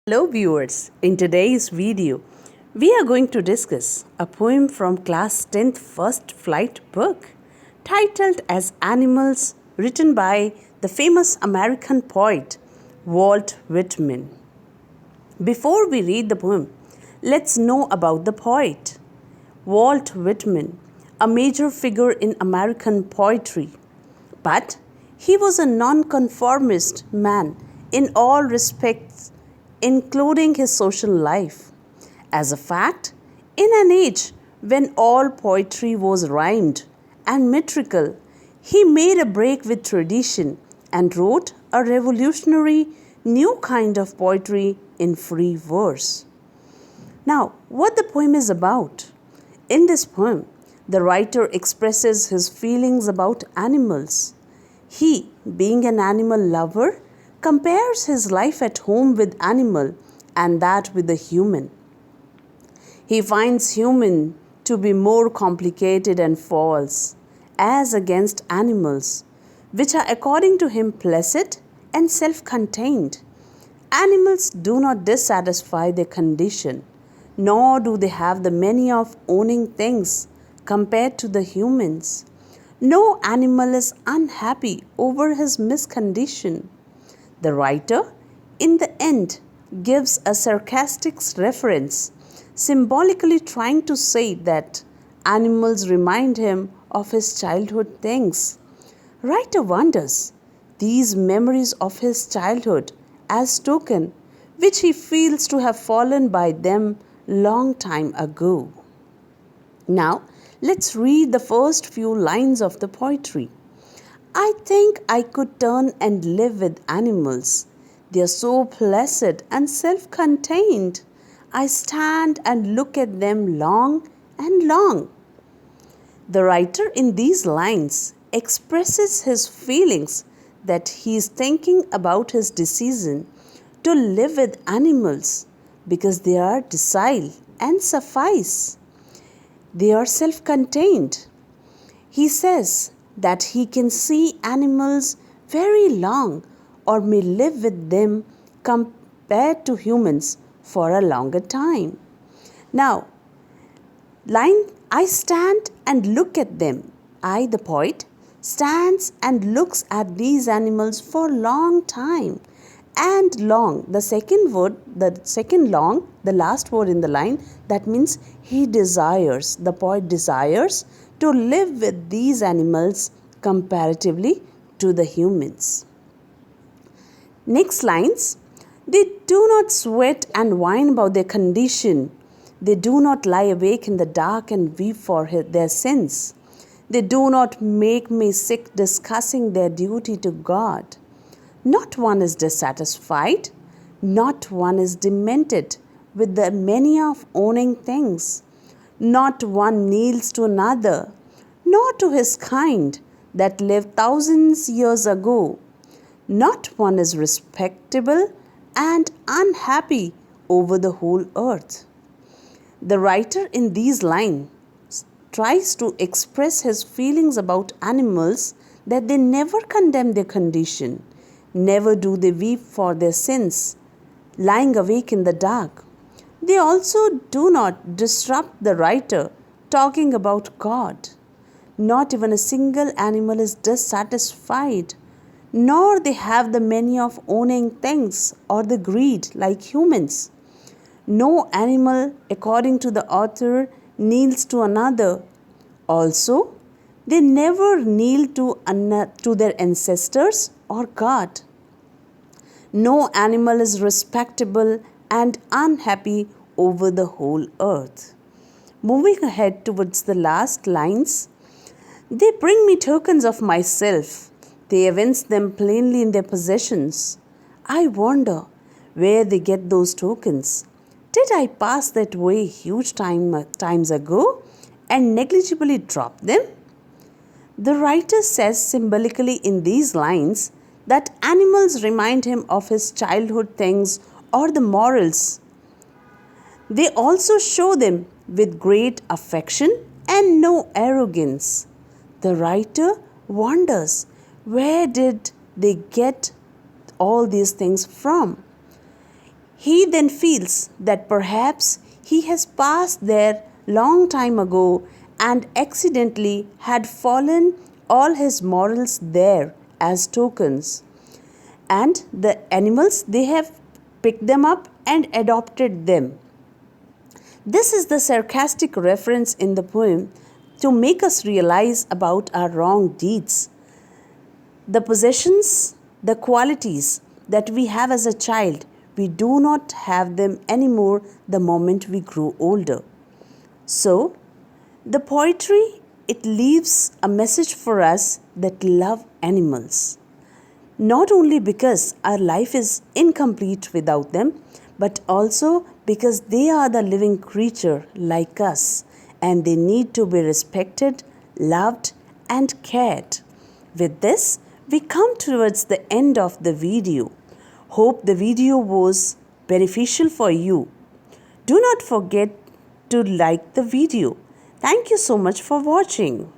Hello viewers, in today's video, we are going to discuss a poem from class 10th first flight book titled as Animals, written by the famous American poet Walt Whitman. Before we read the poem, let's know about the poet. Walt Whitman, a major figure in American poetry, but he was a nonconformist man in all respects, including his social life. As a fact, in an age when all poetry was rhymed and metrical, he made a break with tradition and wrote a revolutionary new kind of poetry in free verse. Now, what the poem is about? In this poem, the writer expresses his feelings about animals. He, being an animal lover, compares his life at home with animal and that with the human. He finds human to be more complicated and false as against animals, which are according to him placid and self-contained. Animals do not dissatisfy their condition, nor do they have the many of owning things compared to the humans. No animal is unhappy over his miscondition. The writer, in the end, gives a sarcastic reference, symbolically trying to say that animals remind him of his childhood things. Writer wonders these memories of his childhood as token which he feels to have fallen by them long time ago. Now, let's read the first few lines of the poetry. I think I could turn and live with animals. They are so placid and self-contained. I stand and look at them long and long. The writer in these lines expresses his feelings that he is thinking about his decision to live with animals because they are docile and suffice. They are self-contained. He says that he can see animals very long or may live with them compared to humans for a longer time. Now, line I stand and look at them. I, the poet, stands and looks at these animals for long time. And long, the second word, the second long, the last word in the line, that means he desires, the poet desires to live with these animals comparatively to the humans. Next lines, they do not sweat and whine about their condition. They do not lie awake in the dark and weep for their sins. They do not make me sick discussing their duty to God. Not one is dissatisfied, not one is demented with the many of owning things. Not one kneels to another, nor to his kind that lived thousands years ago. Not one is respectable and unhappy over the whole earth. The writer in these lines tries to express his feelings about animals that they never condemn their condition, never do they weep for their sins, lying awake in the dark. They also do not disrupt the writer talking about God. Not even a single animal is dissatisfied, nor they have the many of owning things or the greed like humans. No animal, according to the author, kneels to another. Also, they never kneel to their ancestors or God. No animal is respectable and unhappy over the whole earth. Moving ahead towards the last lines, they bring me tokens of myself. They evince them plainly in their possessions. I wonder where they get those tokens. Did I pass that way huge times ago and negligibly drop them? The writer says symbolically in these lines that animals remind him of his childhood things or the morals. They also show them with great affection and no arrogance. The writer wonders where did they get all these things from? He then feels that perhaps he has passed there long time ago and accidentally had fallen all his morals there as tokens. And the animals, they have picked them up and adopted them. This is the sarcastic reference in the poem to make us realize about our wrong deeds. The possessions, the qualities that we have as a child, we do not have them anymore the moment we grow older. So, the poetry, it leaves a message for us that love animals. Not only because our life is incomplete without them, but also because they are the living creature like us and they need to be respected, loved, and cared. With this, we come towards the end of the video. Hope the video was beneficial for you. Do not forget to like the video. Thank you so much for watching.